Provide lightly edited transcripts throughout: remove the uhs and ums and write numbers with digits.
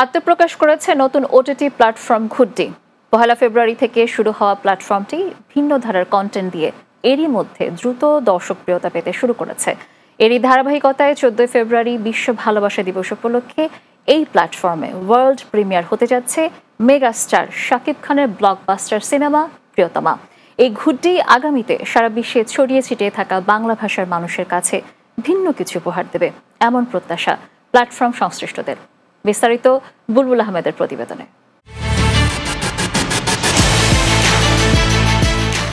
আত্মপ্রকাশ করেছে নতুন ওটিটি প্ল্যাটফর্ম ঘুড্ডি। ১ ফেব্রুয়ারি থেকে শুরু হওয়া প্ল্যাটফর্মটি ভিন্ন ধারার কন্টেন্ট দিয়ে এরই মধ্যে দ্রুত দর্শকপ্রিয়তা পেতে শুরু করেছে। এরই ধারাবাহিকতায় ১৪ ফেব্রুয়ারি বিশ্ব ভালোবাসা দিবস উপলক্ষে এই প্ল্যাটফর্মে ওয়ার্ল্ড প্রিমিয়ার হতে যাচ্ছে মেগাস্টার শাকিব খানের ব্লকবাস্টার সিনেমা প্রিয়তমা। এই ঘুড্ডি আগামীতে সারা বিশ্বে ছড়িয়ে ছিটিয়ে থাকা বাংলা ভাষার মানুষের কাছে ভিন্ন কিছু উপহার দেবে, এমন প্রত্যাশা প্ল্যাটফর্ম সংশ্লিষ্টদের। বিস্তারিত বুলবুল আহমেদের প্রতিবেদনে।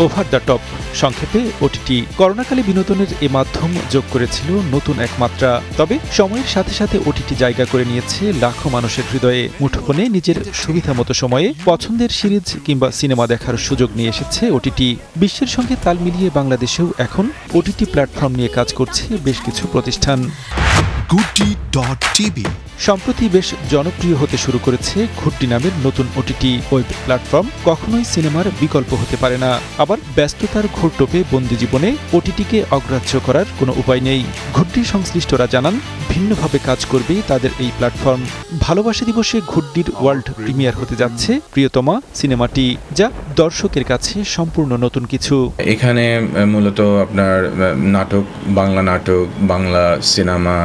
ওভার দ্য টপ, সংক্ষেপে ওটিটি, করোনাকালে বিনোদনের এ মাধ্যম যোগ করেছিল নতুন এক মাত্রা। তবে সময়ের সাথে সাথে ওটিটি জায়গা করে নিয়েছে লাখো মানুষের হৃদয়ে। মুঠোফোনে নিজের সুবিধা মতো সময়ে পছন্দের সিরিজ কিংবা সিনেমা দেখার সুযোগ নিয়ে এসেছে ওটিটি। বিশ্বের সঙ্গে তাল মিলিয়ে বাংলাদেশেও এখন ওটিটি প্ল্যাটফর্ম নিয়ে কাজ করছে বেশ কিছু প্রতিষ্ঠান। সম্প্রতি বেশ জনপ্রিয় হতে শুরু করেছে ঘুড্ডি নামের নতুন ওটিটি ওয়েব প্ল্যাটফর্ম। কখনোই সিনেমার বিকল্প হতে পারে না, আবার ব্যস্ততার ঘোরটোপে বন্দি জীবনে ওটিটিকে অগ্রাহ্য করার কোনো উপায় নেই। ঘুড্ডি সংশ্লিষ্টরা জানান, ভিন্নভাবে কাজ করবে তাদের এই প্ল্যাটফর্ম। ভালোবাসা দিবসে ঘুড্ডির ওয়ার্ল্ড প্রিমিয়ার হতে যাচ্ছে প্রিয়তমা সিনেমাটি, যা দর্শকের কাছে সম্পূর্ণ নতুন কিছু। এখানে মূলত আপনার নাটক, বাংলা নাটক, বাংলা সিনেমা,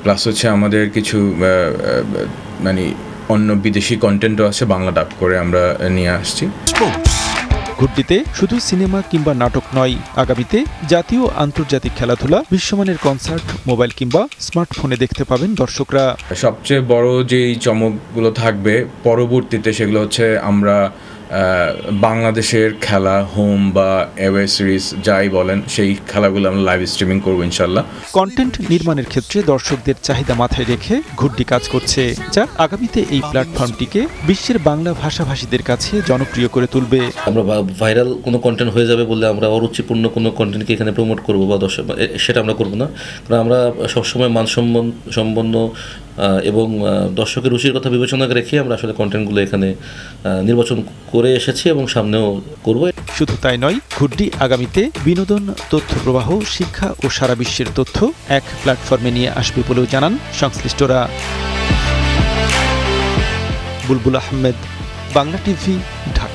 প্লাস হচ্ছে আমাদের কিছু মানে অন্য বিদেশি কন্টেন্টও আছে, বাংলা ডাব করে আমরা নিয়ে আসছি। ঘুড্ডিতে শুধু সিনেমা কিংবা নাটক নয়, আগামীতে জাতীয় আন্তর্জাতিক খেলাধুলা, বিশ্বমানের কনসার্ট মোবাইল কিংবা স্মার্টফোনে দেখতে পাবেন দর্শকরা। সবচেয়ে বড় যেই চমকগুলো থাকবে পরবর্তীতে, সেগুলো হচ্ছে আমরা বাংলাদেশের খেলা, হোম বা অ্যাওয়ে সিরিজ যাই বলেন, সেই খেলাগুলো আমরা লাইভ স্ট্রিমিং করবো ইনশাল্লাহ। কন্টেন্ট নির্মাণের ক্ষেত্রে দর্শকদের চাহিদা মাথায় রেখে ঘুড্ডি কাজ করছে, যা আগামীতে এই প্ল্যাটফর্মটিকে বিশ্বের বাংলা ভাষাভাষীদের কাছে জনপ্রিয় করে তুলবে। আমরা ভাইরাল কোনো কন্টেন্ট হয়ে যাবে বলে আমরা অরুচিপূর্ণ কোনো কন্টেন্টকে এখানে প্রমোট করবো বা দর্শক, সেটা আমরা করবো না। কারণ আমরা সবসময় মানসম্পন্ন এবং দর্শকের রুচির কথা বিবেচনা রেখে আমরা আসলে কন্টেন্টগুলো এখানে নির্বাচন করে এসেছি এবং সামনেও করব। শুধু তাই নয়, ঘুড্ডি আগামীতে বিনোদন, তথ্য প্রবাহ, শিক্ষা ও সারা বিশ্বের তথ্য এক প্ল্যাটফর্মে নিয়ে আসবে বলেও জানান সংশ্লিষ্টরা। বুলবুল আহমেদ, বাংলা টিভি, ঢাকা।